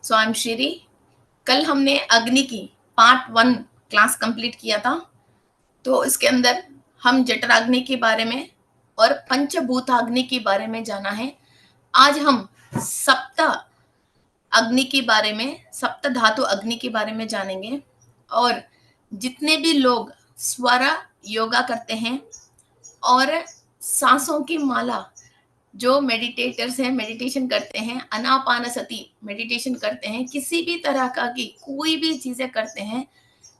So I am Shri. कल हमने अग्नि की पार्ट 1 क्लास कंप्लीट किया था। तो इसके अंदर हम जठराग्नि के बारे में और पंचभूताग्नि के बारे में जाना है। आज हम सप्त अग्नि के बारे में, सप्त धातु अग्नि के बारे में जानेंगे। और जितने भी लोग स्वर योगा करते हैं और सांसों की माला, जो मेडिटेटर्स हैं, मेडिटेशन करते हैं, अनापानसति मेडिटेशन करते हैं, किसी भी तरह का की कोई भी चीजें करते हैं,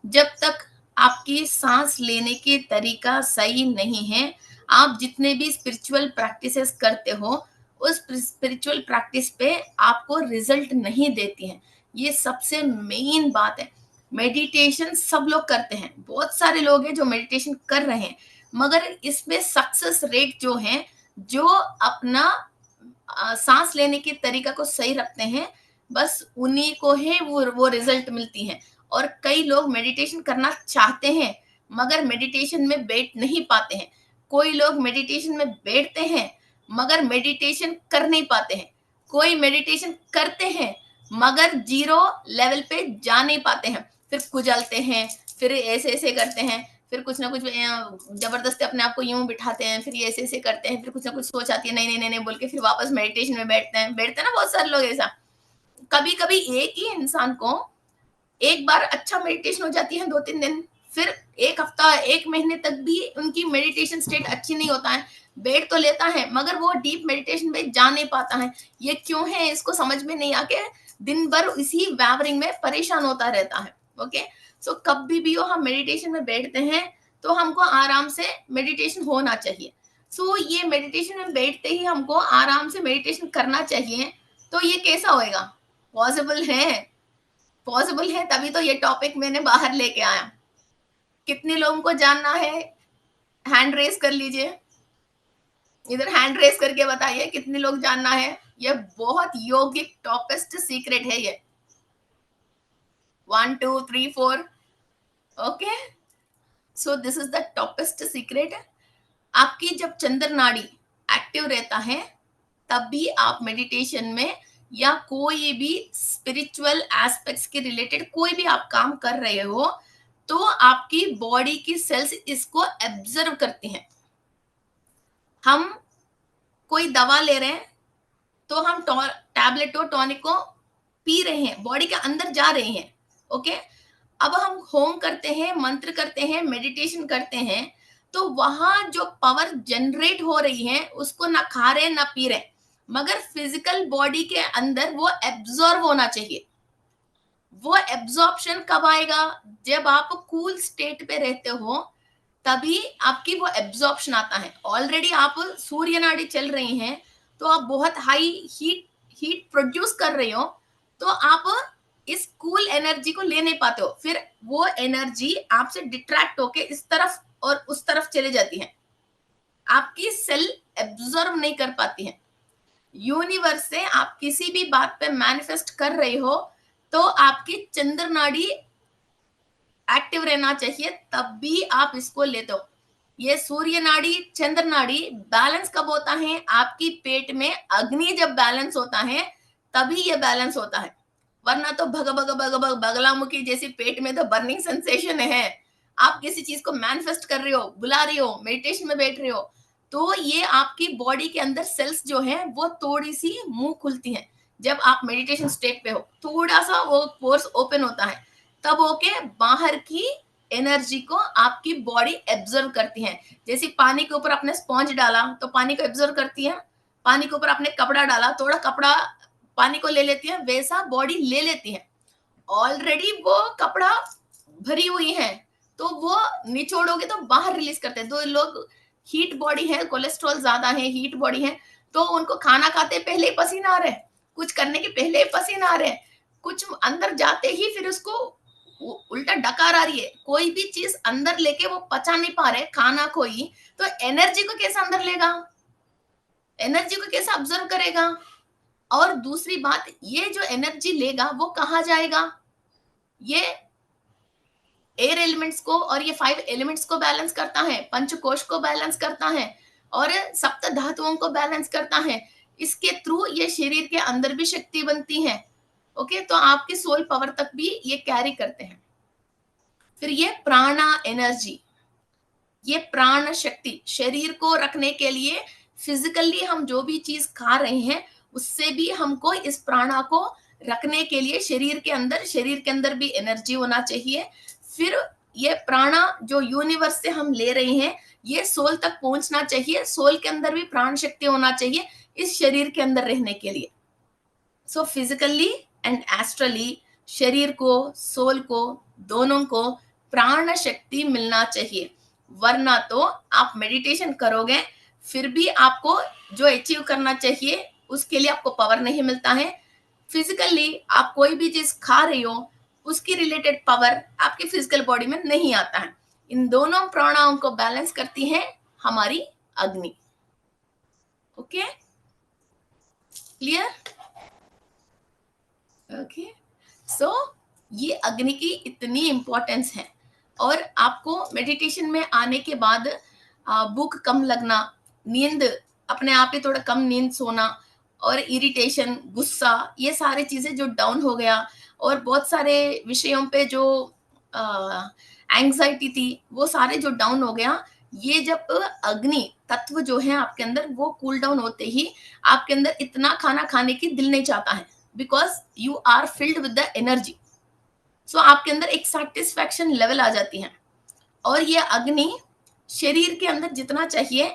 जब तक आपकी सांस लेने के तरीका सही नहीं है, आप जितने भी स्पिरिचुअल प्रैक्टिसेस करते हो, उस स्पिरिचुअल प्रैक्टिस पे आपको रिजल्ट नहीं देती हैं। ये सबसे मेन बात है। मेडिटेशन सब लोग करते हैं, बहुत सारे लोग हैं जो मेडिटेशन कर रहे हैं, मगर इसमें सक्सेस रेट जो है, जो अपना सांस लेने के तरीका को सही रखते हैं, बस उन्हीं को है वो रिजल्ट मिलती है। और कई लोग मेडिटेशन करना चाहते हैं मगर मेडिटेशन में बैठ नहीं पाते हैं। कोई लोग मेडिटेशन में बैठते हैं मगर मेडिटेशन कर नहीं पाते हैं। कोई मेडिटेशन करते हैं मगर जीरो लेवल पे जा नहीं पाते हैं, फिर कुचलते हैं, फिर ऐसे ऐसे करते हैं, फिर कुछ ना कुछ जबरदस्ती अपने आप को यूं बिठाते हैं, फिर ये ऐसे ऐसे करते हैं, फिर कुछ ना कुछ सोच आती है, नहीं नहीं नहीं नहीं बोल के फिर वापस मेडिटेशन में बैठते हैं ना बहुत सारे लोग ऐसा। कभी कभी एक ही इंसान को एक बार अच्छा मेडिटेशन हो जाती है 2-3 दिन, फिर एक हफ्ता, एक महीने तक भी उनकी मेडिटेशन स्टेट अच्छी नहीं होता है। बैठ तो लेता है मगर वो डीप मेडिटेशन में जा नहीं पाता है। ये क्यों है, इसको समझ में नहीं आके दिन भर इसी वैवरिंग में परेशान होता रहता है। ओके, सो कभी भी हो हम मेडिटेशन में बैठते हैं तो हमको आराम से मेडिटेशन होना चाहिए। सो ये मेडिटेशन में बैठते ही हमको आराम से मेडिटेशन करना चाहिए। तो ये कैसा होएगा? पॉसिबल है, पॉसिबल है, तभी तो ये टॉपिक मैंने बाहर लेके आया। कितने लोगों को जानना है? हैंड रेस कर लीजिए, इधर हैंड रेस करके बताइए कितने लोग जानना है। ये बहुत योगिक टॉपेस्ट सीक्रेट है ये। 1 2 3 4। Okay, so this is the toppest secret. आपकी जब चंद्र नाड़ी एक्टिव रहता है तब भी आप मेडिटेशन में या कोई भी स्पिरिचुअल एस्पेक्ट्स के रिलेटेड कोई भी आप काम कर रहे हो तो आपकी बॉडी की सेल्स इसको एब्जर्व करती हैं। हम कोई दवा ले रहे हैं तो हम टैबलेट और टॉनिक को पी रहे हैं, बॉडी के अंदर जा रहे हैं। ओके, अब हम होम करते हैं, मंत्र करते हैं, मेडिटेशन करते हैं, तो वहां जो पावर जनरेट हो रही है उसको ना खा रहे ना पी रहे, मगर फिजिकल बॉडी के अंदर वो एब्जॉर्व होना चाहिए। वो एब्जॉर्प्शन कब आएगा? जब आप कूल स्टेट पे रहते हो तभी आपकी वो एब्जॉर्प्शन आता है। ऑलरेडी आप सूर्य नाड़ी चल रही हैं तो आप बहुत हाई हीट प्रोड्यूस कर रहे हो, तो आप इस कूल एनर्जी को ले नहीं पाते हो, फिर वो एनर्जी आपसे डिट्रैक्ट होके इस तरफ और उस तरफ चले जाती है, आपकी सेल एब्जॉर्व नहीं कर पाती है। यूनिवर्स से आप किसी भी बात पे मैनिफेस्ट कर रहे हो तो आपकी चंद्र नाड़ी एक्टिव रहना चाहिए, तब भी आप इसको लेते हो। ये सूर्य नाड़ी, चंद्र नाड़ी बैलेंस कब होता है? आपकी पेट में अग्नि जब बैलेंस होता है तभी ये बैलेंस होता है, वरना तो भग भग भग भग बगलामुखी जैसी पेट में तो बर्निंग सेंसेशन है। आप किसी चीज को मैनिफेस्ट कर रहे हो, बुला रहे हो, मेडिटेशन में बैठ रहे हो, तो ये आपकी बॉडी के अंदर सेल्स जो है वो थोड़ी सी मुंह खुलती हैं। जब आप मेडिटेशन स्टेट पे हो थोड़ा सा वो पोर्स ओपन होता है, तब होके बाहर की एनर्जी को आपकी बॉडी एब्जर्व करती है। जैसे पानी के ऊपर आपने स्पॉन्ज डाला तो पानी को एब्जर्व करती है, पानी के ऊपर आपने कपड़ा डाला, थोड़ा कपड़ा पानी को ले लेती है, वैसा बॉडी ले लेती है। ऑलरेडी वो कपड़ा भरी हुई है तो वो निचोड़ोगे तो बाहर रिलीज करते हैं। दो लोग हीट बॉडी है, कोलेस्ट्रॉल ज्यादा है, हीट बॉडी है, तो उनको खाना खाते पहले ही पसीना आ रहे, कुछ करने के पहले ही पसीना आ रहे, कुछ अंदर जाते ही फिर उसको उल्टा डकार आ रही है। कोई भी चीज अंदर लेके वो पचा नहीं पा रहे, खाना कोई, तो एनर्जी को कैसे अंदर लेगा? एनर्जी को कैसे ऑब्जर्व करेगा? और दूसरी बात, ये जो एनर्जी लेगा वो कहाँ जाएगा? ये एयर एलिमेंट्स को और ये 5 एलिमेंट्स को बैलेंस करता है, पंचकोश को बैलेंस करता है और सप्त धातुओं को बैलेंस करता है। इसके थ्रू ये शरीर के अंदर भी शक्ति बनती है। ओके, तो आपके सोल पावर तक भी ये कैरी करते हैं। फिर ये प्राणा एनर्जी, ये प्राण शक्ति शरीर को रखने के लिए, फिजिकली हम जो भी चीज खा रहे हैं उससे भी हमको इस प्राणा को रखने के लिए शरीर के अंदर भी एनर्जी होना चाहिए। फिर ये प्राणा जो यूनिवर्स से हम ले रहे हैं ये सोल तक पहुंचना चाहिए, सोल के अंदर भी प्राण शक्ति होना चाहिए इस शरीर के अंदर रहने के लिए। सो फिजिकली एंड एस्ट्रली शरीर को, सोल को, दोनों को प्राण शक्ति मिलना चाहिए, वरना तो आप मेडिटेशन करोगे फिर भी आपको जो अचीव करना चाहिए उसके लिए आपको पावर नहीं मिलता है। फिजिकली आप कोई भी चीज खा रही हो उसकी रिलेटेड पावर आपके फिजिकल बॉडी में नहीं आता है। इन दोनों प्राणाओं को बैलेंस करती है हमारी अग्नि। Okay, clear? ओके, सो ये अग्नि की इतनी इंपॉर्टेंस है। और आपको मेडिटेशन में आने के बाद भूख कम लगना, नींद अपने आप ही थोड़ा कम नींद सोना, और इरिटेशन, गुस्सा, ये सारी चीजें जो डाउन हो गया, और बहुत सारे विषयों पे जो एंग्जाइटी थी वो सारे जो डाउन हो गया। ये जब अग्नि तत्व जो है आपके अंदर वो कूल डाउन होते ही आपके अंदर इतना खाना खाने की दिल नहीं चाहता है, because you are filled with the energy. So आपके अंदर एक सेटिस्फैक्शन लेवल आ जाती है। और ये अग्नि शरीर के अंदर जितना चाहिए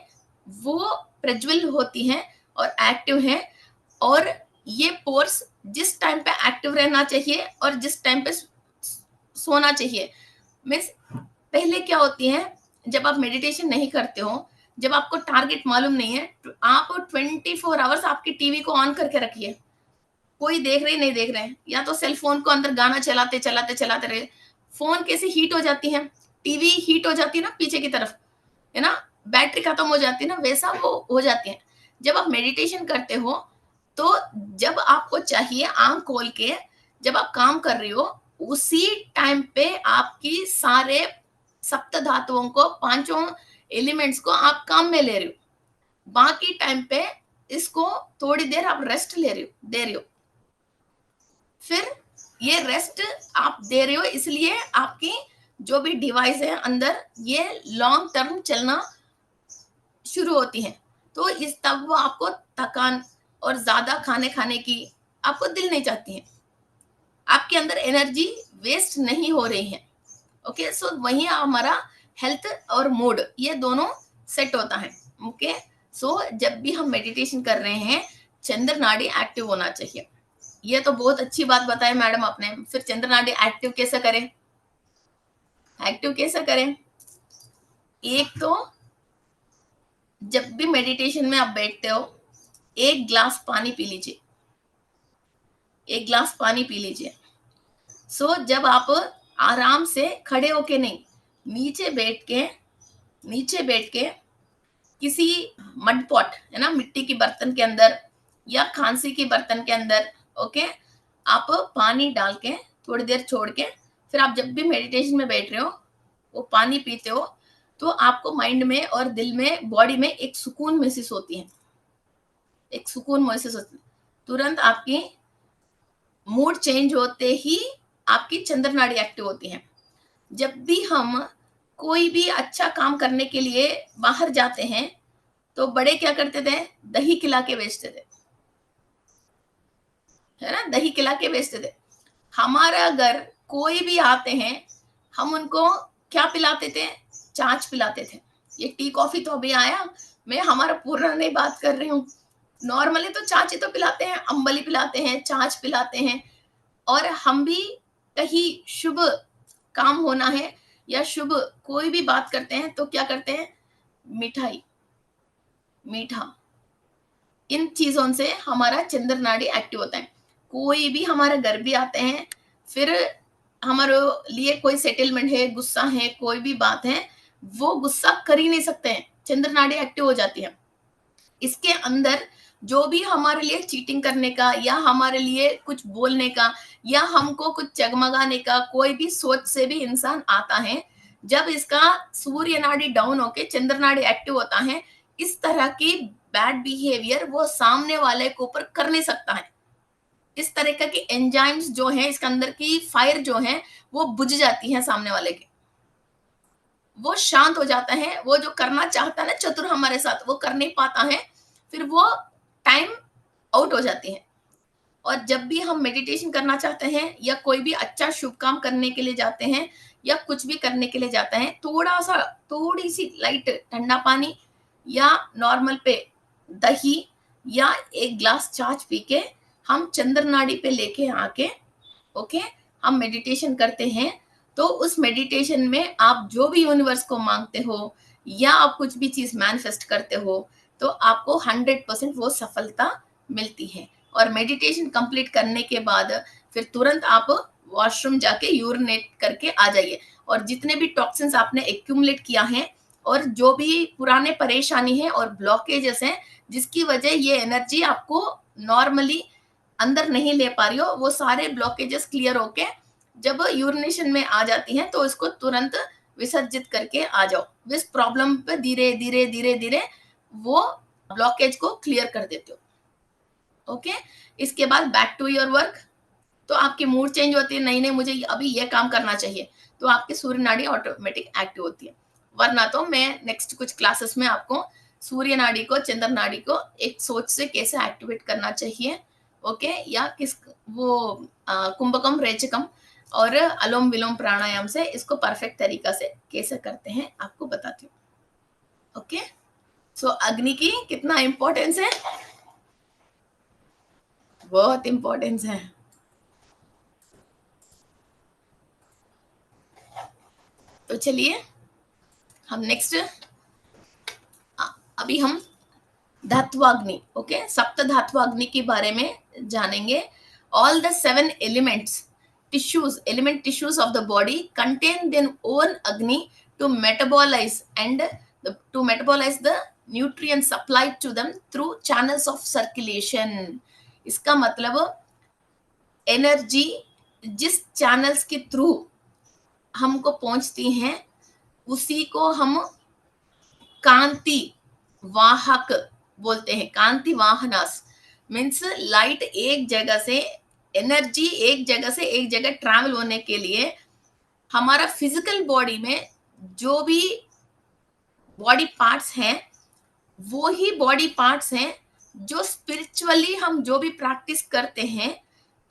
वो प्रज्वल होती है और एक्टिव है। और ये पोर्स जिस टाइम पे एक्टिव रहना चाहिए और जिस टाइम पे सोना चाहिए। मीन्स पहले क्या होती है, जब आप मेडिटेशन नहीं करते हो, जब आपको टारगेट मालूम नहीं है, तो आप 24 आवर्स आपकी टीवी को ऑन करके रखिए, कोई देख रहे नहीं देख रहे हैं, या तो सेल फोन को अंदर गाना चलाते चलाते चलाते रहे। फोन कैसे हीट हो जाती है, टीवी हीट हो जाती है ना पीछे की तरफ, है ना, बैटरी खत्म हो जाती है ना, वैसा वो हो जाती है। जब आप मेडिटेशन करते हो तो जब आपको चाहिए आंख खोल के जब आप काम कर रही हो उसी टाइम पे आपकी सारे सप्त धातुओं को, पांचों एलिमेंट्स को आप काम में ले रहे हो। बाकी टाइम पे इसको थोड़ी देर आप रेस्ट दे रहे हो। फिर ये रेस्ट आप दे रहे हो इसलिए आपकी जो भी डिवाइस है अंदर ये लॉन्ग टर्म चलना शुरू होती है। तो इस तब वो आपको थकान और ज्यादा खाने खाने की आपको दिल नहीं चाहती है, आपके अंदर एनर्जी वेस्ट नहीं हो रही है। ओके, सो वही हमारा हेल्थ और मूड ये दोनों सेट होता है। ओके, सो जब भी हम मेडिटेशन कर रहे हैं चंद्र नाड़ी एक्टिव होना चाहिए। ये तो बहुत अच्छी बात बताई मैडम आपने। फिर चंद्र नाड़ी एक्टिव कैसे करें? एक्टिव कैसे करें? एक तो जब भी मेडिटेशन में आप बैठते हो एक ग्लास पानी पी लीजिए, एक ग्लास पानी पी लीजिए। सो जब आप आराम से खड़े होके नहीं, नीचे बैठ के किसी मड पॉट है ना, मिट्टी की बर्तन के अंदर या खांसी की बर्तन के अंदर, ओके, आप पानी डाल के थोड़ी देर छोड़ के फिर आप जब भी मेडिटेशन में बैठ रहे हो वो पानी पीते हो तो आपको माइंड में और दिल में, बॉडी में एक सुकून महसूस होती है, एक सुकून महसूस होती है। तुरंत आपकी मूड चेंज होते ही आपकी चंद्र नाड़ी एक्टिव होती है। जब भी हम कोई भी अच्छा काम करने के लिए बाहर जाते हैं तो बड़े क्या करते थे, दही खिला के बेचते थे, है ना, दही खिला के बेचते थे। हमारा घर कोई भी आते हैं हम उनको क्या पिलाते थे, छाछ पिलाते थे। ये टी कॉफी तो अभी आया, मैं हमारा पूरा नहीं बात कर रही हूँ। नॉर्मली तो छाछ ही तो पिलाते हैं, अम्बली पिलाते हैं, छाछ पिलाते हैं। और हम भी कहीं शुभ काम होना है या शुभ कोई भी बात करते हैं तो क्या करते हैं, मिठाई, मीठा, इन चीजों से हमारा चंद्र नाड़ी एक्टिव होता है। कोई भी हमारे घर भी आते हैं, फिर हमारे लिए कोई सेटलमेंट है, गुस्सा है, कोई भी बात है, वो गुस्सा कर ही नहीं सकते हैं, चंद्र नाड़ी एक्टिव हो जाती है। इसके अंदर जो भी हमारे लिए चीटिंग करने का या हमारे लिए कुछ बोलने का या हमको कुछ चगमगाने का कोई भी सोच से भी इंसान आता है, जब इसका सूर्य नाड़ी डाउन होके चंद्र नाड़ी एक्टिव होता है, इस तरह की बैड बिहेवियर वो सामने वाले के ऊपर कर नहीं सकता है। इस तरह का कि एंजाइम्स जो है इसके अंदर की फायर जो है वो बुझ जाती है, सामने वाले के वो शांत हो जाता है, वो जो करना चाहता है ना चतुर हमारे साथ वो कर नहीं पाता है, फिर वो टाइम आउट हो जाती है। और जब भी हम मेडिटेशन करना चाहते हैं या कोई भी अच्छा शुभ काम करने के लिए जाते हैं या कुछ भी करने के लिए जाते हैं, थोड़ा सा थोड़ी सी लाइट ठंडा पानी या नॉर्मल पे दही या एक ग्लास छाछ पी के हम चंद्र नाड़ी पे लेके आके ओके हम मेडिटेशन करते हैं। तो उस मेडिटेशन में आप जो भी यूनिवर्स को मांगते हो या आप कुछ भी चीज मैनिफेस्ट करते हो तो आपको 100% वो सफलता मिलती है। और मेडिटेशन कंप्लीट करने के बाद फिर तुरंत आप वॉशरूम जाके यूरिनेट करके आ जाइए। और जितने भी टॉक्सिन्स आपने एक्यूमुलेट किया है और जो भी पुराने परेशानी है और ब्लॉकेजेस हैं जिसकी वजह ये एनर्जी आपको नॉर्मली अंदर नहीं ले पा रही हो, वो सारे ब्लॉकेजेस क्लियर होके जब यूरिनेशन में आ जाती हैं तो इसको तुरंत विसर्जित करके आ जाओ। इस प्रॉब्लम पे धीरे धीरे धीरे धीरे वो ब्लॉकेज को क्लियर कर देते हो। ओके, इसके बाद बैक टू योर वर्क। तो आपकी मूड चेंज होती है, नहीं नहीं मुझे अभी ये काम करना चाहिए, तो आपकी सूर्य नाड़ी ऑटोमेटिक एक्टिव होती है। वरना तो मैं नेक्स्ट कुछ क्लासेस में आपको सूर्य नाड़ी को चंद्र नाड़ी को एक सोच से कैसे एक्टिवेट करना चाहिए, ओके, या किस वो कुंभकम रेचकम और अलोम विलोम प्राणायाम से इसको परफेक्ट तरीका से कैसे करते हैं आपको बताती हूँ। ओके, सो अग्नि की कितना इंपॉर्टेंस है, बहुत इंपॉर्टेंस है। तो चलिए हम नेक्स्ट अभी हम धात्वाग्नि, ओके, सप्त धात्वाग्नि के बारे में जानेंगे। All the 7 elements tissues element tissues of the body contain their own agni to metabolize and to metabolize the nutrients supplied to them through channels of circulation। इसका मतलब एनर्जी जिस चैनल्स के थ्रू हमको पहुंचती हैं उसी को हम कांति वाहक बोलते हैं। कांति वाहनास मीन्स लाइट एक जगह से एनर्जी एक जगह से एक जगह ट्रैवल होने के लिए हमारा फिजिकल बॉडी में जो भी बॉडी पार्ट्स हैं वो ही बॉडी पार्ट्स हैं जो स्पिरिचुअली हम जो भी प्रैक्टिस करते हैं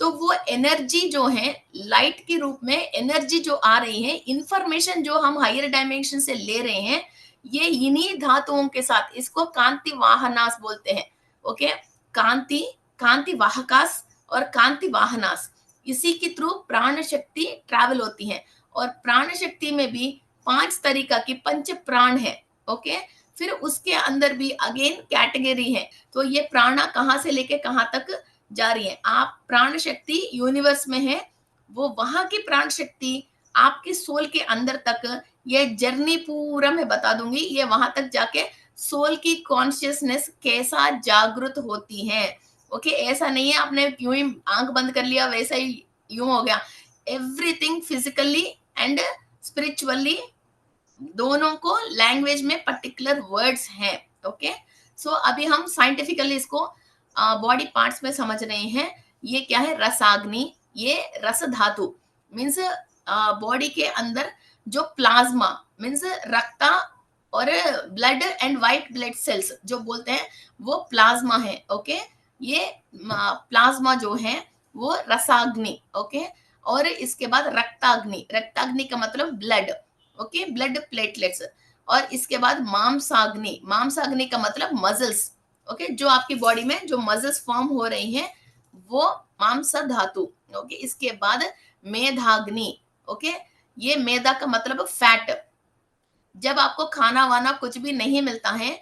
तो वो एनर्जी जो है लाइट के रूप में एनर्जी जो आ रही है, इंफॉर्मेशन जो हम हायर डायमेंशन से ले रहे हैं, ये इन्हीं धातुओं के साथ इसको कांति वाहनास बोलते हैं। ओके, कांति कांति वाहकास और कांति वाहनास इसी के थ्रू प्राण शक्ति ट्रैवल होती है। और प्राण शक्ति में भी 5 तरीका की पंच प्राण है। ओके, फिर उसके अंदर भी अगेन कैटेगरी है। तो ये प्राणा कहाँ से लेके कहाँ तक जा रही है, आप प्राण शक्ति यूनिवर्स में है, वो वहां की प्राण शक्ति आपके सोल के अंदर तक ये जर्नी पूरा मैं बता दूंगी। ये वहां तक जाके सोल की कॉन्शियसनेस कैसा जागृत होती है। ओके, ऐसा नहीं है आपने यूं ही आंख बंद कर लिया वैसा ही यूं हो गया। एवरीथिंग फिजिकली एंड स्पिरिचुअली दोनों को लैंग्वेज में पर्टिकुलर वर्ड्स हैं। ओके, सो अभी हम साइंटिफिकली इसको बॉडी पार्ट्स में समझ रहे हैं। ये क्या है, रसाग्नि, ये रस धातु मीन्स बॉडी के अंदर जो प्लाज्मा मीन्स रक्त और blood and white blood cells जो बोलते हैं वो प्लाज्मा है। ओके, ये प्लाज्मा जो है वो रसाग्नि। ओके, और इसके बाद रक्ताग्नि, रक्ताग्नि का मतलब ब्लड, ओके, ब्लड प्लेटलेट्स। और इसके बाद मांसाग्नि, मांसाग्नि का मतलब मसल्स, ओके, जो आपकी बॉडी में जो मसल्स फॉर्म हो रही हैं वो मांस धातु। ओके, इसके बाद मेधाग्नि, ओके, ये मेदा का मतलब फैट। जब आपको खाना वाना कुछ भी नहीं मिलता है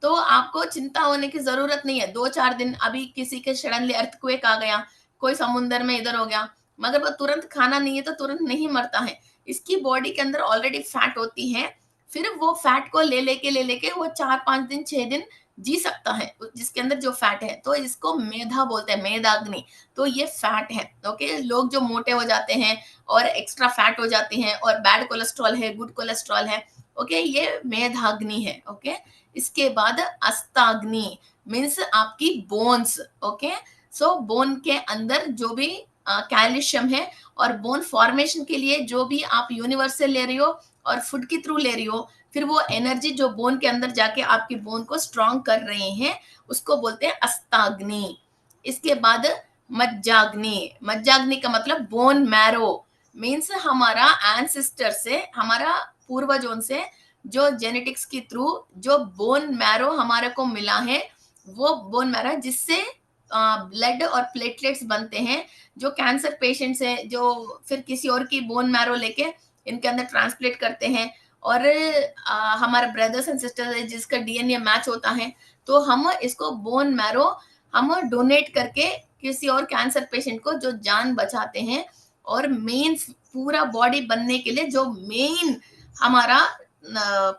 तो आपको चिंता होने की जरूरत नहीं है। 2-4 दिन अभी किसी के सडनली अर्थक्वेक आ गया, कोई समुंदर में इधर हो गया, मगर वो तुरंत खाना नहीं है तो तुरंत नहीं मरता है। इसकी बॉडी के अंदर ऑलरेडी फैट होती है, फिर वो फैट को ले लेके वो 4-5 दिन 6 दिन जी सकता है जिसके अंदर जो फैट है। तो इसको मेधा बोलते हैं, मेदाग्नि। तो ये फैट है। ओके, लोग जो मोटे हो जाते हैं और एक्स्ट्रा फैट हो जाते हैं और बैड कोलेस्ट्रॉल है गुड कोलेस्ट्रॉल है, ओके, ये मेधाग्नि है। ओके, इसके बाद अस्ताग्नि मीन्स आपकी बोन्स। ओके, सो बोन के अंदर जो भी कैल्शियम है और बोन फॉर्मेशन के लिए जो भी आप यूनिवर्स से ले रही हो और फूड के थ्रू ले रही हो, फिर वो एनर्जी जो बोन के अंदर जाके आपकी बोन को स्ट्रांग कर रहे हैं, उसको बोलते हैं अस्ताग्नि। इसके बाद मज्जाग्नि। मज्जाग्नि का मतलब बोन मैरो, मीन्स हमारा एंसेस्टर से, हमारा पूर्वजों से जो जेनेटिक्स के थ्रू जो बोन मैरो हमारे को मिला है, वो बोन मैरो है जिससे ब्लड और प्लेटलेट्स बनते हैं। जो कैंसर पेशेंट्स हैं, जो फिर किसी और की बोन मैरो लेके इनके अंदर ट्रांसप्लेट करते हैं, और हमारे ब्रदर्स एंड सिस्टर्स है जिसका डीएनए मैच होता है, तो हम इसको बोन मैरो हम डोनेट करके किसी और कैंसर पेशेंट को जो जान बचाते हैं। और मेन पूरा बॉडी बनने के लिए जो मेन हमारा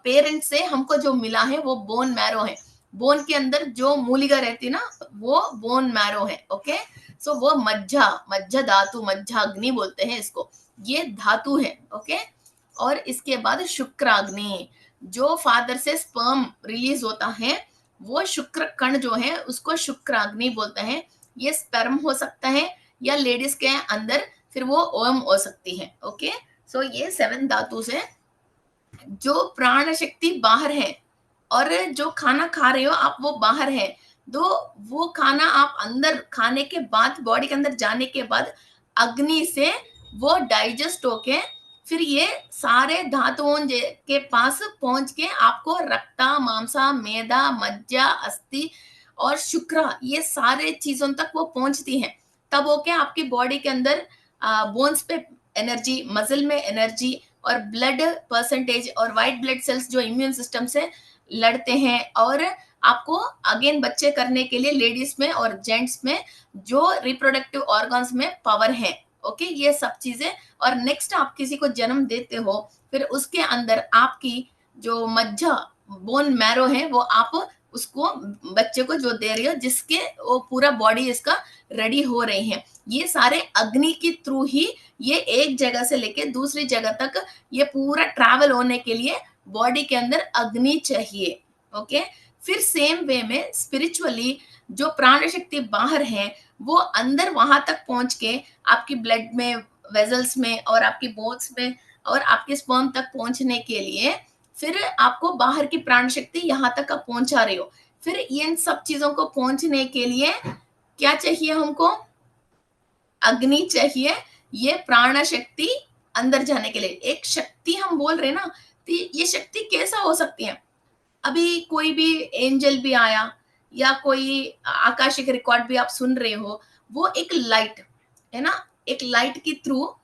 पेरेंट से हमको जो मिला है वो बोन मैरो है। बोन के अंदर जो मूलिका रहती है ना, वो बोन मैरो है। ओके, सो वो मज्जा, मज्जा धातु, मज्जाग्नि बोलते हैं इसको, ये धातु है। ओके, और इसके बाद शुक्राग्नि, जो फादर से स्पर्म रिलीज होता है, वो शुक्र कण जो है उसको शुक्राग्नि बोलते हैं। ये स्पर्म हो सकता है या लेडीज के अंदर फिर वो ओम हो सकती है। ओके, सो ये 7 धातु से जो प्राण शक्ति बाहर है, और जो खाना खा रहे हो आप वो बाहर है, तो वो खाना आप अंदर खाने के बाद बॉडी के अंदर जाने के बाद अग्नि से वो डाइजेस्ट होके फिर ये सारे धातुओं के पास पहुंच के आपको रक्ता, मांसा, मेदा, मज्जा, अस्थि और शुक्र, ये सारे चीजों तक वो पहुंचती हैं। तब होके आपकी बॉडी के अंदर बोन्स पे एनर्जी, मसल में एनर्जी, और ब्लड परसेंटेज और वाइट ब्लड सेल्स जो इम्यून सिस्टम से लड़ते हैं, और आपको अगेन बच्चे करने के लिए लेडीज में और जेंट्स में जो रिप्रोडक्टिव ऑर्गन्स में पावर है। ओके, ये सब चीजें। और नेक्स्ट आप किसी को जन्म देते हो, फिर उसके अंदर आपकी जो मज्जा, बोन मैरो है, वो आप उसको बच्चे को जो दे रही हो, जिसके वो पूरा बॉडी इसका रेडी हो रही है। ये सारे अग्नि के थ्रू ही ये एक जगह से लेके दूसरी जगह तक ये पूरा ट्रैवल होने के लिए बॉडी के अंदर अग्नि चाहिए। ओके, फिर सेम वे में स्पिरिचुअली जो प्राण शक्ति बाहर है, वो अंदर वहां तक पहुंच के आपकी ब्लड में, वेजल्स में, और आपकी बोन्स में, और आपके स्पर्म तक पहुंचने के लिए फिर आपको बाहर की प्राण शक्ति यहाँ तक आप पहुंचा रहे हो। फिर इन सब चीजों को पहुंचने के लिए क्या चाहिए हमको? अग्नि चाहिए। ये प्राण शक्ति अंदर जाने के लिए एक शक्ति हम बोल रहे हैं ना, तो ये शक्ति कैसा हो सकती है? अभी कोई भी एंजल भी आया या कोई आकाशिक रिकॉर्ड भी आप सुन रहे हो, वो एक लाइट है ना, एक लाइट के थ्रू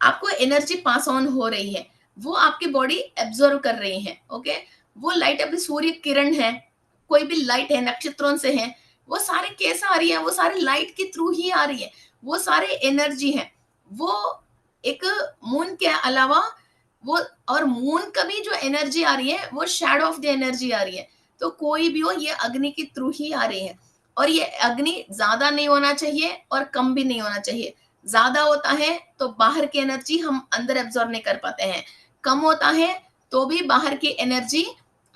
आपको एनर्जी पास ऑन हो रही है, वो आपकी बॉडी एब्जॉर्व कर रही है। ओके, वो लाइट अभी सूर्य किरण है, कोई भी लाइट है, नक्षत्रों से है, वो सारे कैसे आ रही है? वो सारे लाइट के थ्रू ही आ रही है, वो सारे एनर्जी है। वो एक मून के अलावा वो, और मून का भी जो एनर्जी आ रही है वो शैडो ऑफ द एनर्जी आ रही है। तो कोई भी हो, ये अग्नि के थ्रू ही आ रही है। और ये अग्नि ज्यादा नहीं होना चाहिए और कम भी नहीं होना चाहिए। ज्यादा होता है तो बाहर की एनर्जी हम अंदर एब्जॉर्ब नहीं कर पाते हैं, कम होता है तो भी बाहर की एनर्जी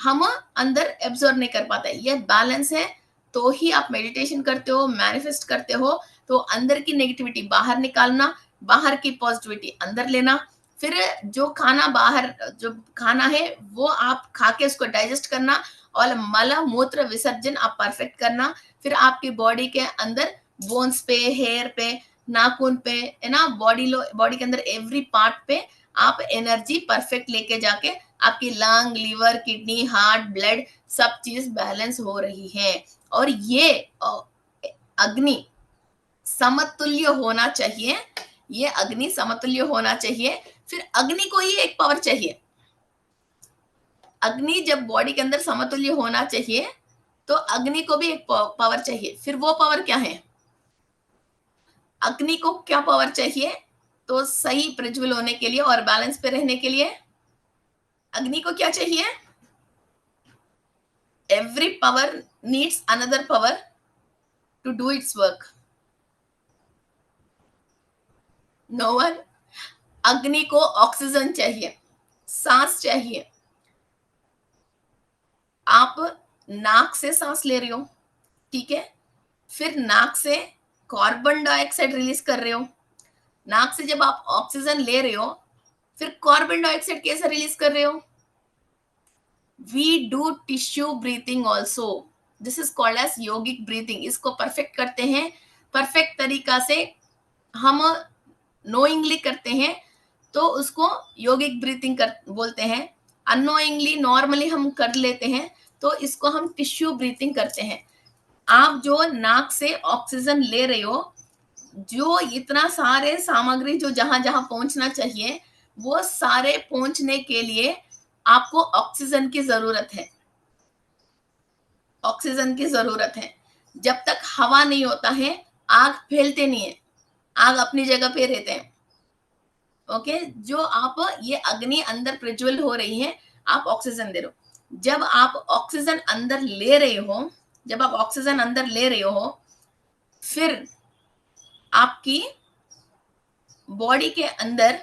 हम अंदर एब्जॉर्ब नहीं कर पाते। ये बैलेंस है, तो ही आप मेडिटेशन करते हो, मैनिफेस्ट करते हो। तो अंदर की नेगेटिविटी बाहर निकालना, बाहर की पॉजिटिविटी अंदर लेना। फिर जो खाना बाहर, जो खाना है वो आप खा के उसको डाइजेस्ट करना, और मल मूत्र विसर्जन आप परफेक्ट करना। फिर आपकी बॉडी के अंदर बोन्स पे, हेयर पे, नाखून पे, है ना, बॉडी के अंदर एवरी पार्ट पे आप एनर्जी परफेक्ट लेके जाके आपकी lung, liver, kidney, heart, blood सब चीज बैलेंस हो रही है। और ये अग्नि समतुल्य होना चाहिए, ये अग्नि समतुल्य होना चाहिए। फिर अग्नि को ही एक पावर चाहिए। अग्नि जब बॉडी के अंदर समतुल्य होना चाहिए, तो अग्नि को भी एक पावर चाहिए। फिर वो पावर क्या है? अग्नि को क्या पावर चाहिए? तो सही प्रज्वल होने के लिए और बैलेंस पे रहने के लिए अग्नि को क्या चाहिए? Every power needs another power to do its work. No one. अग्नि को ऑक्सीजन चाहिए, सांस चाहिए। आप नाक से सांस ले रहे हो, ठीक है, फिर नाक से कार्बन डाइऑक्साइड रिलीज कर रहे हो। नाक से जब आप ऑक्सीजन ले रहे हो, फिर कार्बन डाइऑक्साइड कैसे रिलीज कर रहे हो? We do tissue breathing also, this is called as yogic breathing. इसको परफेक्ट करते हैं, परफेक्ट तरीका से हम नोइंगली करते हैं तो उसको योगिक ब्रीथिंग कर बोलते हैं। अनोइंगली नॉर्मली हम कर लेते हैं तो इसको हम टिश्यू ब्रीथिंग करते हैं। आप जो नाक से ऑक्सीजन ले रहे हो, जो इतना सारे सामग्री जो जहां जहां पहुंचना चाहिए, वो सारे पहुंचने के लिए आपको ऑक्सीजन की जरूरत है। ऑक्सीजन की जरूरत है। जब तक हवा नहीं होता है, आग फैलते नहीं है, आग अपनी जगह पे रहते हैं। ओके, जो आप ये अग्नि अंदर प्रज्वल हो रही है, आप ऑक्सीजन दे रहे हो। जब आप ऑक्सीजन अंदर ले रहे हो, जब आप ऑक्सीजन अंदर ले रहे हो, फिर आपकी बॉडी के अंदर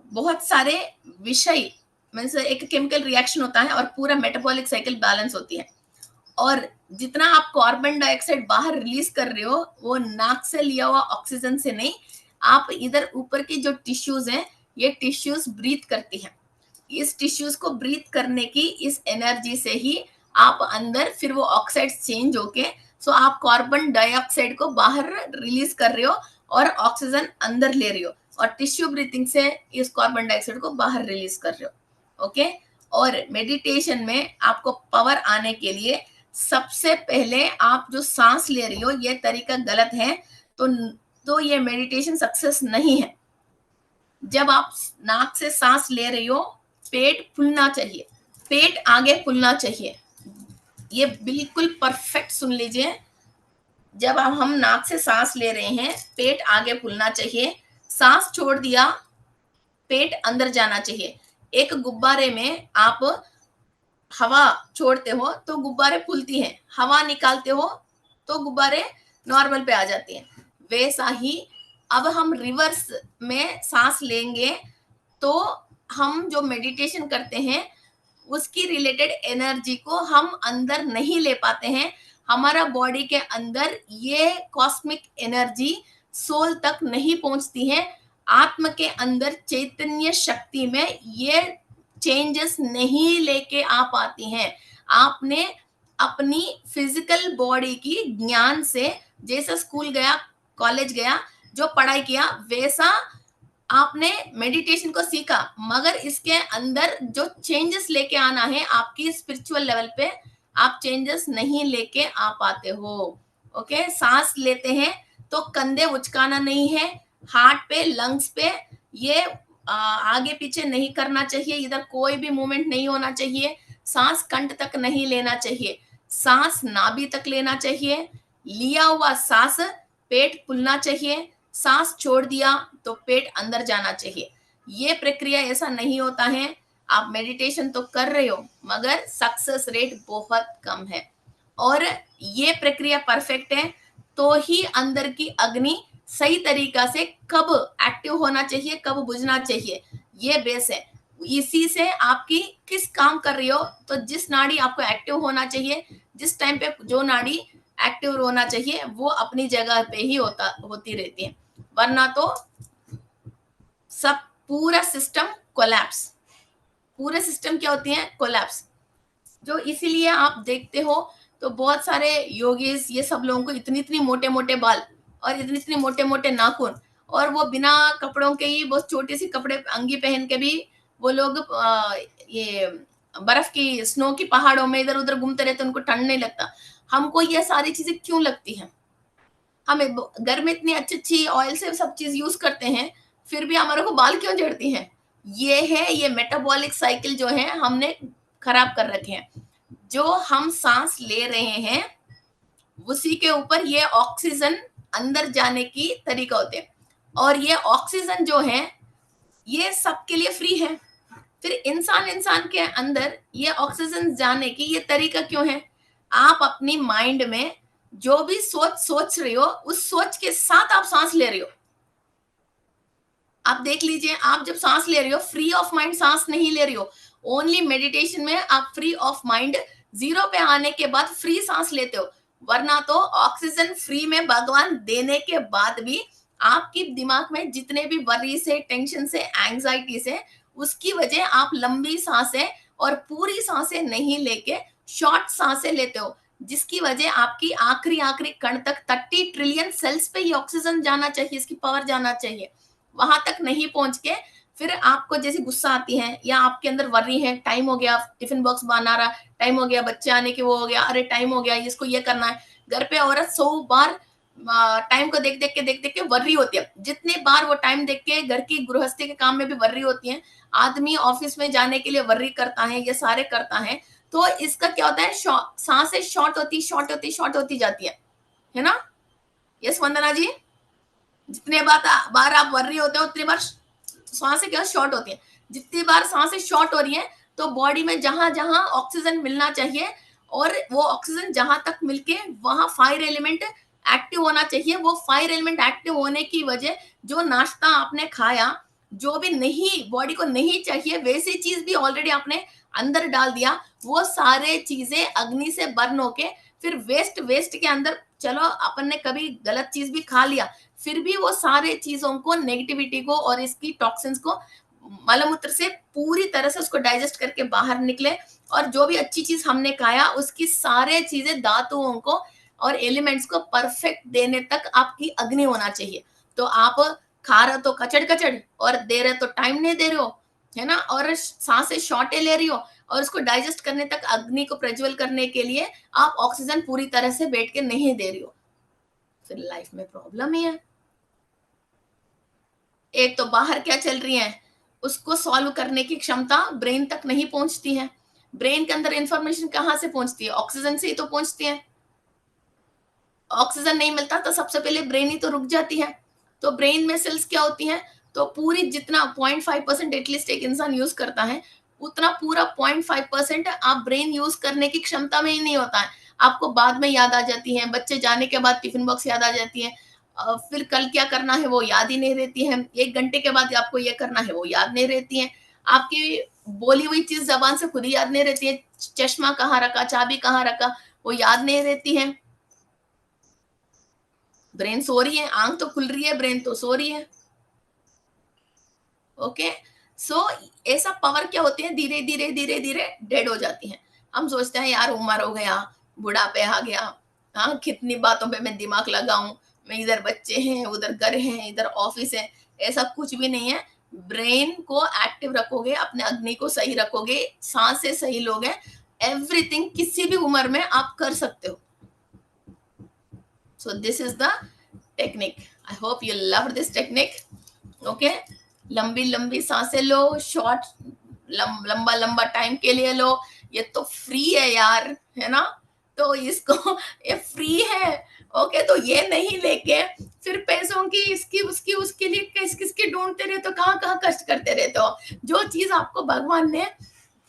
बहुत सारे विषय, मीन्स एक केमिकल रिएक्शन होता है और पूरा मेटाबॉलिक साइकिल बैलेंस होती है। और जितना आप कार्बन डाइऑक्साइड बाहर रिलीज कर रहे हो, वो नाक से लिया हुआ ऑक्सीजन से नहीं, आप इधर ऊपर की जो टिश्यूज हैं, ये टिश्यूज ब्रीथ करती हैं। इस टिश्यूज को ब्रीथ करने की इस एनर्जी से ही आप अंदर फिर वो ऑक्साइड चेंज होके, सो आप कार्बन डाइऑक्साइड को बाहर रिलीज कर रहे हो और ऑक्सीजन अंदर ले रहे हो, और टिश्यू ब्रीथिंग से इस कार्बन डाइऑक्साइड को बाहर रिलीज कर रहे हो। ओके, और मेडिटेशन में आपको पावर आने के लिए सबसे पहले आप जो सांस ले रही हो, ये तरीका गलत है, तो ये मेडिटेशन सक्सेस नहीं है। जब आप नाक से सांस ले रही हो, पेट फूलना चाहिए, पेट आगे फूलना चाहिए। ये बिल्कुल परफेक्ट सुन लीजिए। जब हम नाक से सांस ले रहे हैं, पेट आगे फूलना चाहिए। सांस छोड़ दिया, पेट अंदर जाना चाहिए। एक गुब्बारे में आप हवा छोड़ते हो तो गुब्बारे फूलती हैं, हवा निकालते हो तो गुब्बारे नॉर्मल पे आ जाते हैं। वैसा ही अब हम रिवर्स में सांस लेंगे तो हम जो मेडिटेशन करते हैं उसकी रिलेटेड एनर्जी को हम अंदर नहीं ले पाते हैं। हमारा बॉडी के अंदर ये कॉस्मिक एनर्जी सोल तक नहीं पहुंचती है। आत्म के अंदर चैतन्य शक्ति में ये चेंजेस नहीं लेके आ पाती हैं। आपने अपनी फिजिकल बॉडी की ज्ञान से, जैसा स्कूल गया, कॉलेज गया, जो पढ़ाई किया, वैसा आपने मेडिटेशन को सीखा, मगर इसके अंदर जो चेंजेस लेके आना है आपकी स्पिरिचुअल लेवल पे, आप चेंजेस नहीं लेके आ पाते हो। ओके, सांस लेते हैं तो कंधे उचकाना नहीं है, हार्ट पे, लंग्स पे ये आगे पीछे नहीं करना चाहिए, इधर कोई भी मूवमेंट नहीं होना चाहिए। सांस कंठ तक नहीं लेना चाहिए, सांस नाभि तक लेना चाहिए। लिया हुआ सांस पेट फूलना चाहिए, सांस छोड़ दिया तो पेट अंदर जाना चाहिए। ये प्रक्रिया ऐसा नहीं होता है। आप मेडिटेशन तो कर रहे हो मगर सक्सेस रेट बहुत कम है, और ये प्रक्रिया परफेक्ट है तो ही अंदर की अग्नि सही तरीका से कब एक्टिव होना चाहिए, कब बुझना चाहिए, ये बेस है। इसी से आपकी किस काम कर रही हो, तो जिस नाड़ी आपको एक्टिव होना चाहिए, जिस टाइम पे जो नाड़ी एक्टिव होना चाहिए, वो अपनी जगह पे ही होती रहती है, वरना तो सब पूरा सिस्टम कोलैप्स। पूरे सिस्टम क्या होती है? कोलैप्स। जो इसीलिए आप देखते हो तो बहुत सारे योगीज, ये सब लोगों को इतनी इतनी मोटे मोटे बाल और इतनी इतनी मोटे मोटे नाखून, और वो बिना कपड़ों के ही बहुत छोटी सी कपड़े अंगी पहन के भी वो लोग ये बर्फ की, स्नो की पहाड़ों में इधर उधर घूमते रहते, उनको ठंड नहीं लगता। हमको ये सारी चीजें क्यों लगती हैं? हमें घर में इतनी अच्छी अच्छी ऑयल से सब चीज यूज करते हैं, फिर भी हमारे को बाल क्यों झड़ती हैं? ये है, ये मेटाबॉलिक साइकिल जो है हमने खराब कर रखे हैं। जो हम सांस ले रहे हैं उसी के ऊपर ये ऑक्सीजन अंदर जाने की तरीका होते हैं, और ये ऑक्सीजन जो है ये सबके लिए फ्री है। फिर इंसान के अंदर ये ऑक्सीजन जाने की ये तरीका क्यों है? आप अपनी माइंड में जो भी सोच रहे हो, उस सोच के साथ आप सांस ले रहे हो। आप देख लीजिए, आप जब सांस ले रही हो, फ्री ऑफ माइंड सांस नहीं ले रही हो। ओनली मेडिटेशन में आप फ्री ऑफ माइंड, जीरो पे आने के बाद फ्री सांस लेते हो। वरना तो ऑक्सीजन फ्री में भगवान देने के बाद भी आपकी दिमाग में जितने भी वरी से, टेंशन से, एंजाइटी से, उसकी वजह आप लंबी सांसें और पूरी सांसें नहीं लेके शॉर्ट सांसें लेते हो, जिसकी वजह आपकी आखिरी आखिरी कण तक 30 ट्रिलियन सेल्स पे ही ऑक्सीजन जाना चाहिए, इसकी पावर जाना चाहिए, वहां तक नहीं पहुंच के फिर आपको जैसे गुस्सा आती है या आपके अंदर वर्री है, टाइम हो गया, टिफिन बॉक्स बना रहा, टाइम हो गया, बच्चे आने के वो हो गया, अरे टाइम हो गया, इसको ये करना है। घर पे औरत 100 बार टाइम को देख देख के वर्री होती है, जितने बार वो टाइम देख के घर की गृहस्थी के काम में भी वर्री होती है, आदमी ऑफिस में जाने के लिए वर्री करता है, ये सारे करता है, तो इसका क्या होता है, सांसें शॉर्ट होती जाती है ना। यस वंदना जी, जितने बार आप वर्री होते हो उतनी बार सांसें क्या शॉर्ट होती हैं, जितनी बार सांसें शॉर्ट हो रही हैं तो बॉडी में जहां जहां ऑक्सीजन मिलना चाहिए और वो ऑक्सीजन जहां तक मिलके वहां फायर एलिमेंट एक्टिव होना चाहिए, वो फायर एलिमेंट एक्टिव होने की वजह जो नाश्ता आपने खाया, जो भी नहीं बॉडी को नहीं चाहिए वैसी चीज भी ऑलरेडी आपने अंदर डाल दिया, वो सारे चीजें अग्नि से बर्न होके फिर वेस्ट वेस्ट के अंदर, चलो अपन ने कभी गलत चीज भी खा लिया, फिर भी वो सारे चीजों को, नेगेटिविटी को और इसकी टॉक्सिन्स को मलमूत्र से पूरी तरह से उसको डाइजेस्ट करके बाहर निकले, और जो भी अच्छी चीज हमने खाया उसकी सारे चीजें धातुओं को और एलिमेंट्स को परफेक्ट देने तक आपकी अग्नि होना चाहिए। तो आप खा रहे हो तो कचड़ कचड़ और दे रहे तो टाइम नहीं दे रहे हो, है ना, और सांसें शॉर्टे ले रही हो और उसको डाइजेस्ट करने तक, अग्नि को प्रज्वल करने के लिए आप ऑक्सीजन पूरी तरह से बैठ के नहीं दे रही हो, फिर लाइफ में प्रॉब्लम ही है। एक तो बाहर क्या चल रही है उसको सॉल्व करने की क्षमता ब्रेन तक नहीं पहुंचती है, ब्रेन के अंदर इंफॉर्मेशन कहां से पहुंचती है, ऑक्सीजन से ही तो पहुंचती है, ऑक्सीजन नहीं मिलता तो सबसे पहले ब्रेन ही तो रुक जाती है। तो ब्रेन में सेल्स क्या होती हैं, तो पूरी जितना 0.5% एटलीस्ट एक इंसान यूज करता है, उतना पूरा 0.5% आप ब्रेन यूज करने की क्षमता में ही नहीं होता है, आपको बाद में याद आ जाती है, बच्चे जाने के बाद टिफिन बॉक्स याद आ जाती है, फिर कल क्या करना है वो याद ही नहीं रहती है, 1 घंटे के बाद आपको ये करना है वो याद नहीं रहती है, आपकी बोली हुई चीज जबान से खुद ही याद नहीं रहती है, चश्मा कहाँ रखा, चाबी कहाँ रखा, वो याद नहीं रहती है, ब्रेन सो रही है, आंख तो खुल रही है, ब्रेन तो सो रही है। ओके, सो ऐसा पावर क्या होती है, धीरे धीरे धीरे धीरे डेड हो जाती है। हम सोचते हैं यार उम्र हो गया, बुढ़ापे आ गया, हाँ कितनी बातों पे मैं दिमाग लगाऊं, मैं इधर बच्चे हैं, उधर घर है, इधर ऑफिस है, ऐसा कुछ भी नहीं है। ब्रेन को एक्टिव रखोगे, अपने अग्नि को सही रखोगे, सांसें सही लोगे, एवरीथिंग किसी भी उम्र में आप कर सकते हो। So this is the technique. I hope you loved this technique. Okay, लंबी लंबी सांसें लो, शॉर्ट लंबा लंबा टाइम के लिए लो, ये तो फ्री है यार, है ना, तो इसको ये फ्री है। ओके, तो ये नहीं लेके फिर पैसों की इसकी उसकी उसके लिए किस किसकी ढूंढते रहते हो, कहाँ कहाँ कष्ट करते रहते हो, जो चीज आपको भगवान ने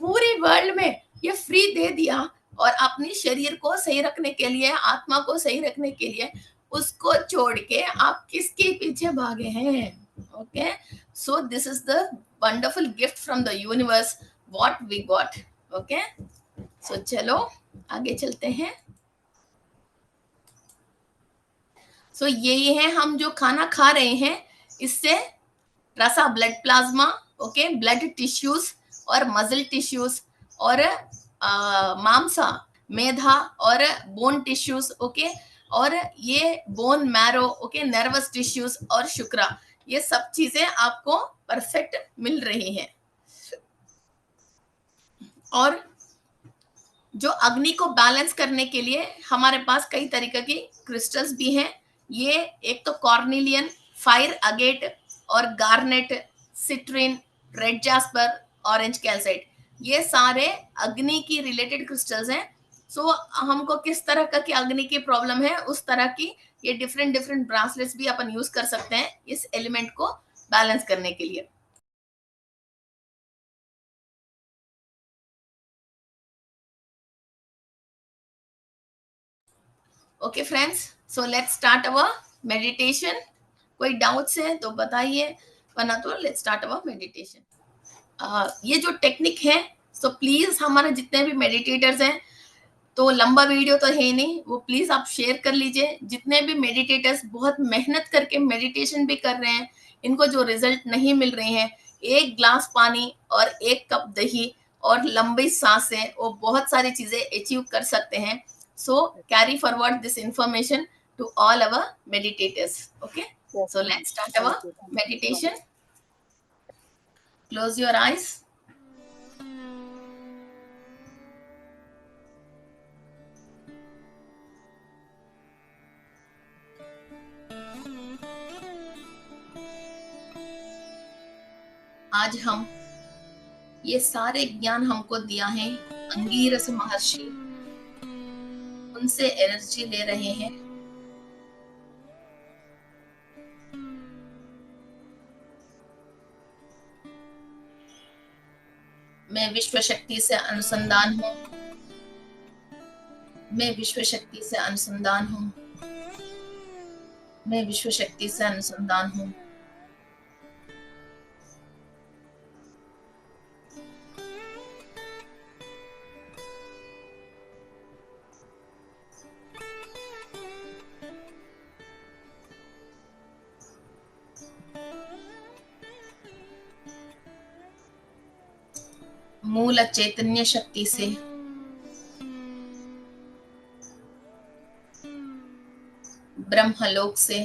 पूरी वर्ल्ड में ये फ्री दे दिया, और अपनी शरीर को सही रखने के लिए, आत्मा को सही रखने के लिए उसको छोड़ के आप किसके पीछे भागे हैं। Okay, so this is the wonderful gift from the universe what we got. Okay, so चलो आगे चलते हैं। सो यही है, हम जो खाना खा रहे हैं इससे रसा blood plasma, okay, blood tissues और मसल टिश्यूज और मांसा, मेधा और बोन टिश्यूज, ओके, और ये bone marrow, okay, nervous tissues और शुक्रा, ये सब चीजें आपको परफेक्ट मिल रही हैं। और जो अग्नि को बैलेंस करने के लिए हमारे पास कई तरीके की क्रिस्टल्स भी हैं, ये एक तो कॉर्निलियन, फायर अगेट और garnet, citrine, red jasper, orange calcite, ये सारे अग्नि की रिलेटेड क्रिस्टल्स हैं। सो हमको किस तरह का की अग्नि की प्रॉब्लम है उस तरह की ये डिफरेंट डिफरेंट ब्रासलेट्स भी अपन यूज कर सकते हैं इस एलिमेंट को बैलेंस करने के लिए। Okay friends, so let's start our meditation. कोई डाउट्स है तो बताइए, वरना तो लेट्स स्टार्ट अवर मेडिटेशन। ये जो टेक्निक है, सो प्लीज हमारे जितने भी मेडिटेटर्स हैं, तो लंबा वीडियो तो है नहीं, वो प्लीज आप शेयर कर लीजिए। जितने भी मेडिटेटर्स बहुत मेहनत करके मेडिटेशन भी कर रहे हैं, इनको जो रिजल्ट नहीं मिल रहे हैं, एक ग्लास पानी और एक कप दही और लंबी सांसें, वो बहुत सारी चीजें अचीव कर सकते हैं। So carry forward this information to all our meditators. Okay, Yes, so ma'am. let's start our Thank you. Thank you so meditation. much. Close your eyes. आज हम ये सारे ज्ञान हमको दिया है अंगीरस महर्षि, उनसे एनर्जी ले रहे हैं। मैं विश्व शक्ति से अनुसंधान हूँ, मैं विश्व शक्ति से अनुसंधान हूँ, मैं विश्व शक्ति से अनुसंधान हूँ। मूल चैतन्य शक्ति से ब्रह्मलोक से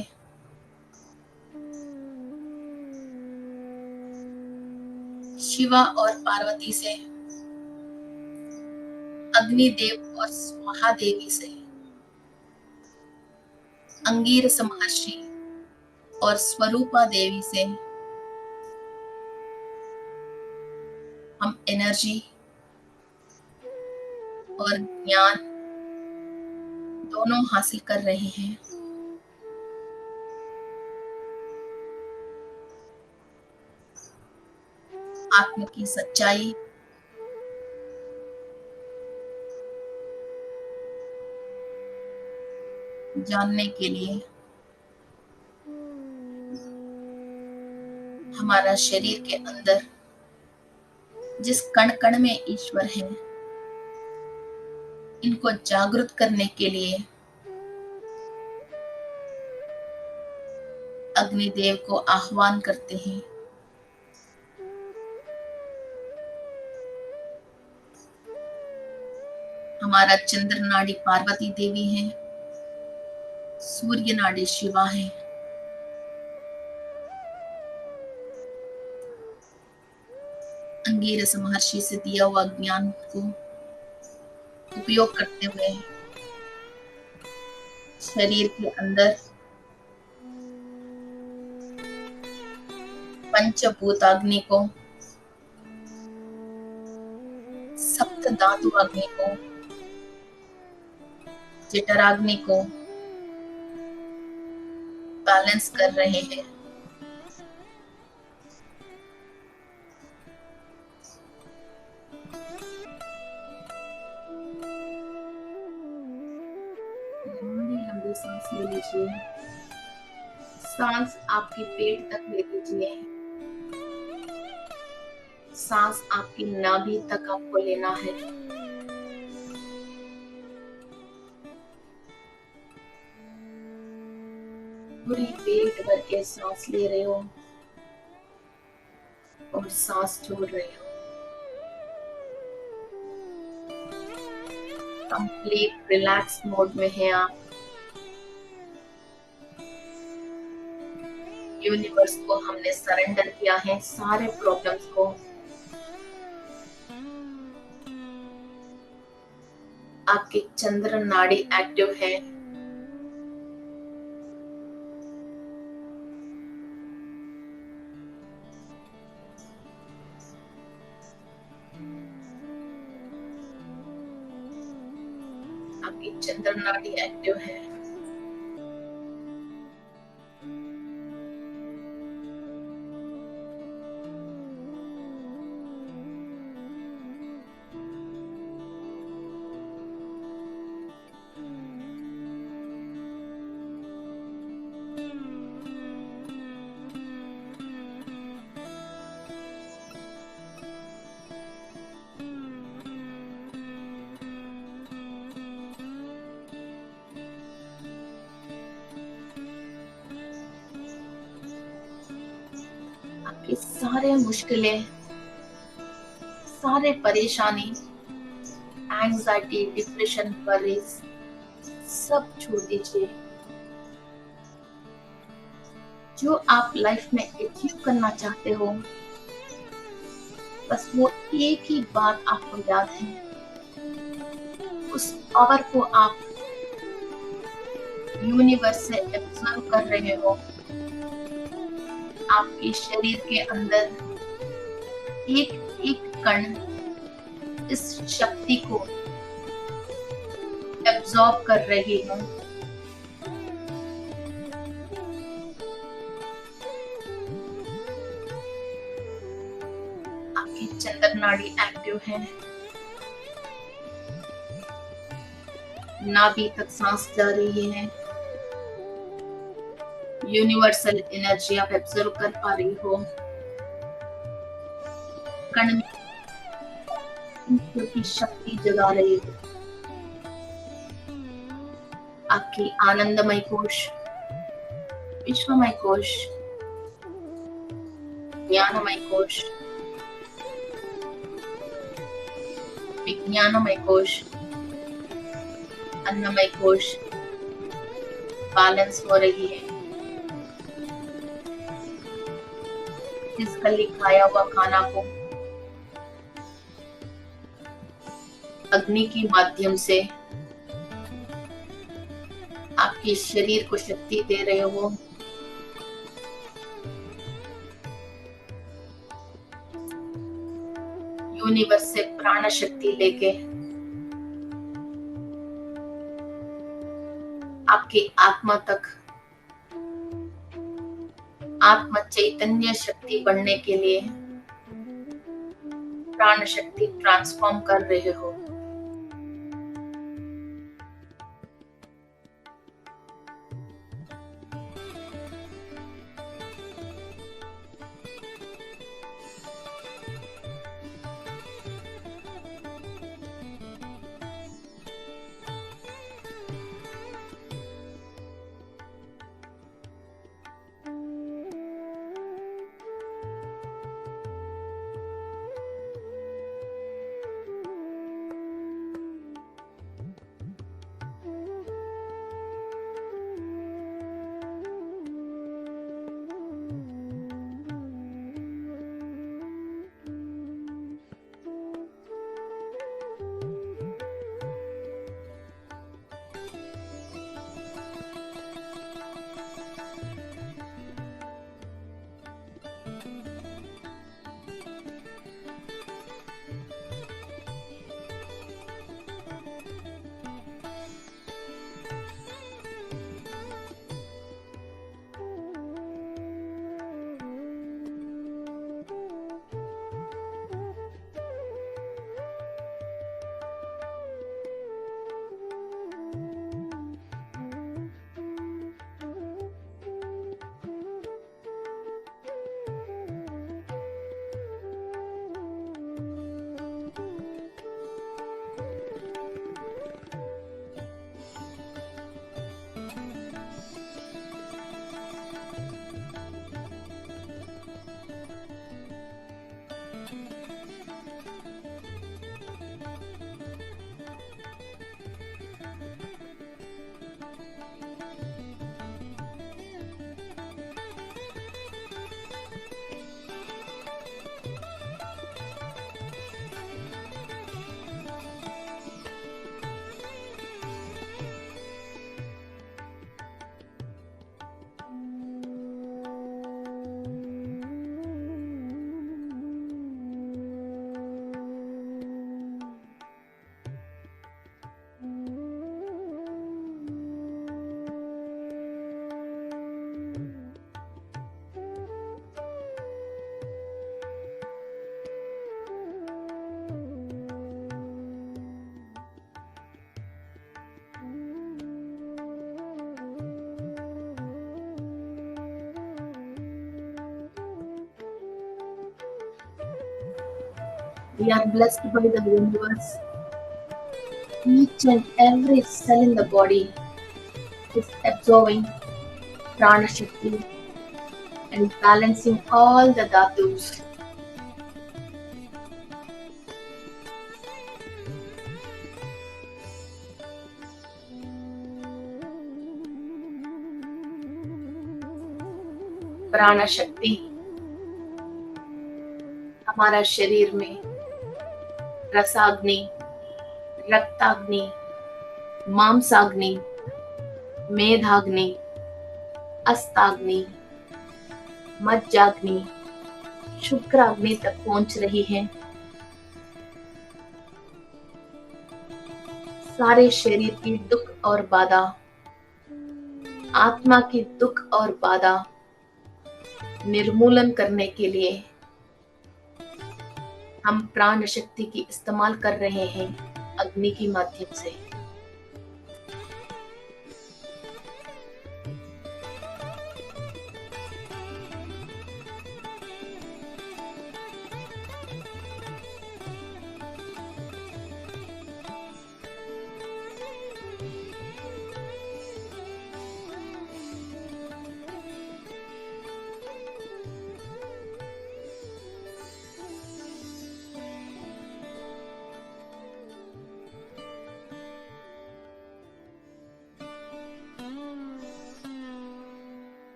शिवा और पार्वती से, अग्निदेव और स्वाहा देवी से, अंगीरस महर्षि और स्वरूपा देवी से हम एनर्जी और ज्ञान दोनों हासिल कर रहे हैं। आत्म की सच्चाई, जानने के लिए हमारा शरीर के अंदर जिस कण कण में ईश्वर है, इनको जागृत करने के लिए अग्निदेव को आह्वान करते हैं। हमारा चंद्र नाड़ी पार्वती देवी है, सूर्य नाड़ी शिवा है, अंगीरस महर्षि से दिया हुआ ज्ञान को उपयोग करते हुए शरीर के अंदर पंचभूताग्नि को, सप्त धातु अग्नि को, जठराग्नि को बैलेंस कर रहे हैं। लंबी सांस ले लीजिए, सांस आपके पेट तक ले लीजिए, सांस आपकी नाभि तक आपको लेना है। पूरी पेट भर के सांस ले रहे हो और सांस छोड़ रहे हो। कंप्लीट रिलैक्स मोड में है आप। यूनिवर्स को हमने सरेंडर किया है, सारे प्रॉब्लम्स को। आपकी चंद्र नाड़ी एक्टिव है, आपकी चंद्र नाड़ी एक्टिव है। आपके सारे मुश्किलें, सारे परेशानी, एंजाइटी, डिप्रेशन, वरीज सब छोड़ दीजिए। जो आप लाइफ में अचीव करना चाहते हो, बस वो एक ही बात आपको याद है। उस पावर को आप यूनिवर्स से एब्जॉर्ब कर रहे हो। आपके शरीर के अंदर एक एक कण इस शक्ति को एब्जॉर्ब कर रही हूँ। आपकी चंद्र नाड़ी एक्टिव है। नाभि तक सांस जा रही है। यूनिवर्सल एनर्जी आप एब्जॉर्ब कर पा रही हो। कण में ईश्वर की शक्ति जगा रही हो। आपकी आनंदमय कोश, विश्वमय कोश, ज्ञानमय कोश, विज्ञानमय कोश, अन्नमय कोश बैलेंस हो रही है। फिजिकली खाया हुआ खाना को अग्नि के माध्यम से आपके शरीर को शक्ति दे रहे हो। यूनिवर्स से प्राण शक्ति लेके आपकी आत्मा तक आत्म चैतन्य शक्ति बढ़ने के लिए प्राण शक्ति ट्रांसफॉर्म कर रहे हो। We are blessed by the universe. Each and every cell in the body is absorbing prana shakti and balancing all the dhatus. प्राण शक्ति हमारा शरीर में रसाग्नि, रक्ताग्नि, मांसाग्नि, मेधाग्नि, अस्ताग्नि, मज्जाग्नि, शुक्राग्नि तक पहुंच रही है। सारे शरीर की दुख और बाधा, आत्मा की दुख और बाधा निर्मूलन करने के लिए हम प्राण शक्ति की इस्तेमाल कर रहे हैं अग्नि के माध्यम से।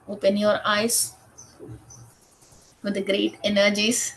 Open your eyes with the great energies.